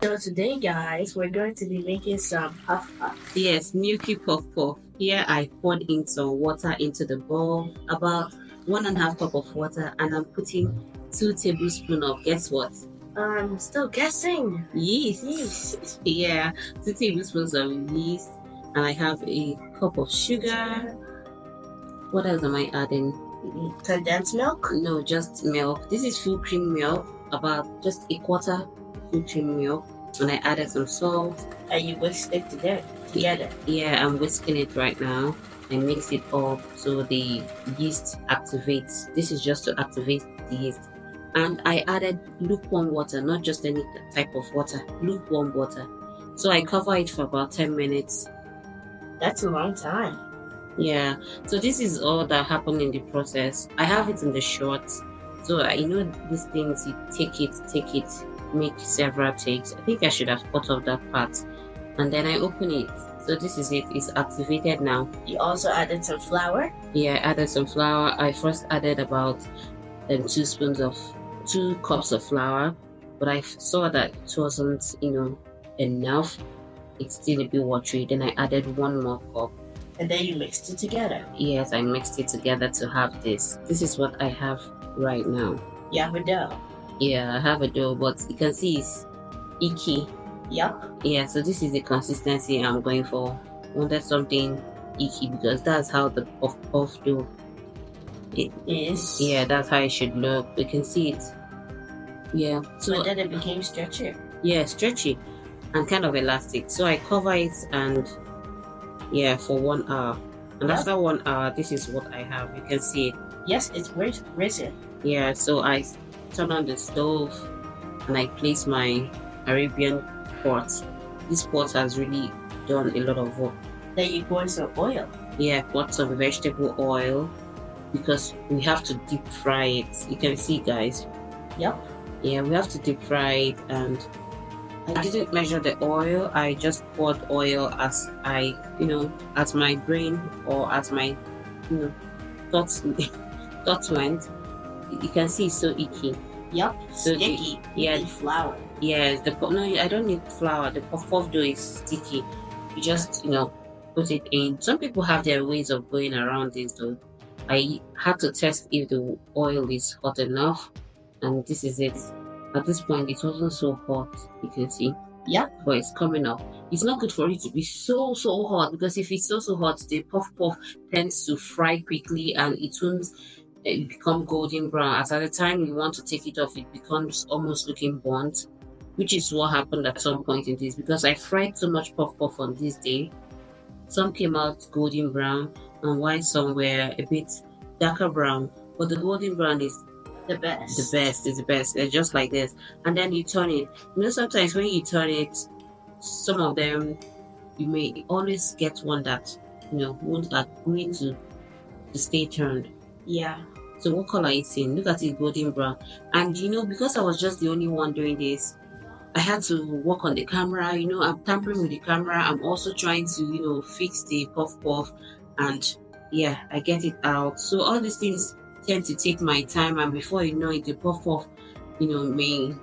So today, guys, we're going to be making some puff puff. Yes, Milky puff puff. Here I poured in some water into the bowl, about 1.5 cup of water, and I'm putting 2 tablespoons of, guess what? I'm still guessing. Yeast. Yeah, 2 tablespoons of yeast, and I have a cup of sugar. What else am I adding? Condensed milk? No, just milk. This is full cream milk, about just a quarter full cream milk, and I added some salt. And you whisk it together? Yeah, I'm whisking it right now. I mix it up so the yeast activates. This is just to activate the yeast. And I added lukewarm water, not just any type of water, lukewarm water. So I cover it for about 10 minutes. That's a long time. Yeah, so this is all that happened in the process. I have it in the shorts. So I know these things, you take it, make several takes. I think I should have cut off that part. And then I open it. So this is it, it's activated now. You also added some flour? Yeah, I added some flour. I first added about 2 cups of flour, but I saw that it wasn't, enough. It's still a bit watery. Then I added 1 more cup. And then you mixed it together? Yes, I mixed it together to have this. This is what I have right now. You have a dough? Yeah, I have a dough, but you can see it's icky. Yep. Yeah, so this is the consistency I'm going for. Wanted something icky because that's how the puff dough is. Yeah, that's how it should look. We can see it. Yeah. So but then it became stretchy. Yeah, stretchy and kind of elastic. So I cover it and for 1 hour. And after 1 hour, this is what I have. You can see it. Yes, it's risen. Yeah, so I turn on the stove and I place my Arabian pot. This pot has really done a lot of work. Then you pour some oil. Yeah, pour some vegetable oil because we have to deep fry it. You can see, guys. Yep. Yeah, we have to deep fry it, and I didn't measure the oil. I just poured oil as as my brain or as my thoughts went. You can see it's so icky. Yep. So sticky. Yeah. Flour. Yes. I don't need flour. The puff dough is sticky. You just put it in. Some people have their ways of going around this though. I had to test if the oil is hot enough, and this is it. At this point, it wasn't so hot. You can see. Yeah. But it's coming up. It's not good for it to be so hot, because if it's so hot, the puff tends to fry quickly and it won't become golden brown. As at the time you want to take it off, it becomes almost looking burnt, which is what happened at some point in this, because I fried so much puff on this day. Some came out golden brown, and while some were a bit darker brown, but the golden brown is the best. The best is the best. They're just like this. And then you turn it. Sometimes when you turn it, some of them, you may always get one that won't agree to stay turned. Yeah. So what color is in? Look at it, golden brown. And because I was just the only one doing this, I had to work on the camera. I'm tampering with the camera. I'm also trying to fix the puff, and yeah, I get it out. So all these things tend to take my time, and before you know it, the puff may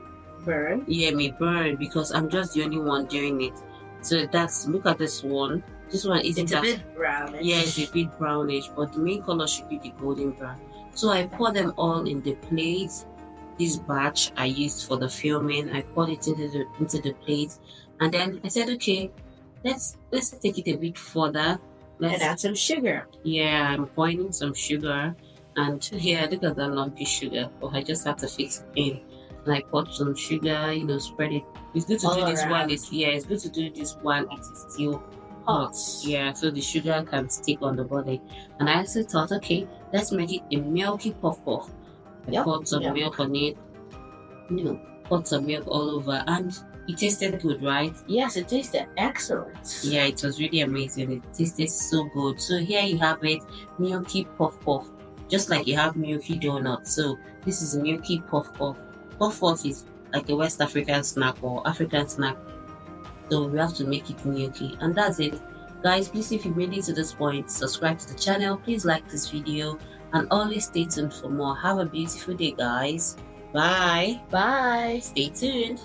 burn. Yeah, may burn, because I'm just the only one doing it. So look at this one. This one isn't a bit brownish. Yeah, it's a bit brownish, but the main color should be the golden brown. So I pour them all in the plate. This batch I used for the filming, I poured it into the plate, and then I said, okay, let's take it a bit further. Let's add some sugar. Yeah, I'm pouring some sugar. And here, look at that lumpy sugar. Oh, I just have to fix it in. And I put some sugar, spread it. It's good to do this while it's good to do this while it is still hot. Yeah, so the sugar can stick on the body. And I also thought, okay, let's make it a milky puff. I poured some milk on it. Poured some milk all over, and it tasted good, right? Yes, it tasted excellent. Yeah, it was really amazing. It tasted so good. So here you have it, milky puff. Just like you have milky donut. So this is milky puff. Puff is like a West African snack or African snack. So we have to make it milky. And that's it. Guys, please, if you made it to this point, subscribe to the channel. Please like this video and always stay tuned for more. Have a beautiful day, guys. Bye. Bye. Stay tuned.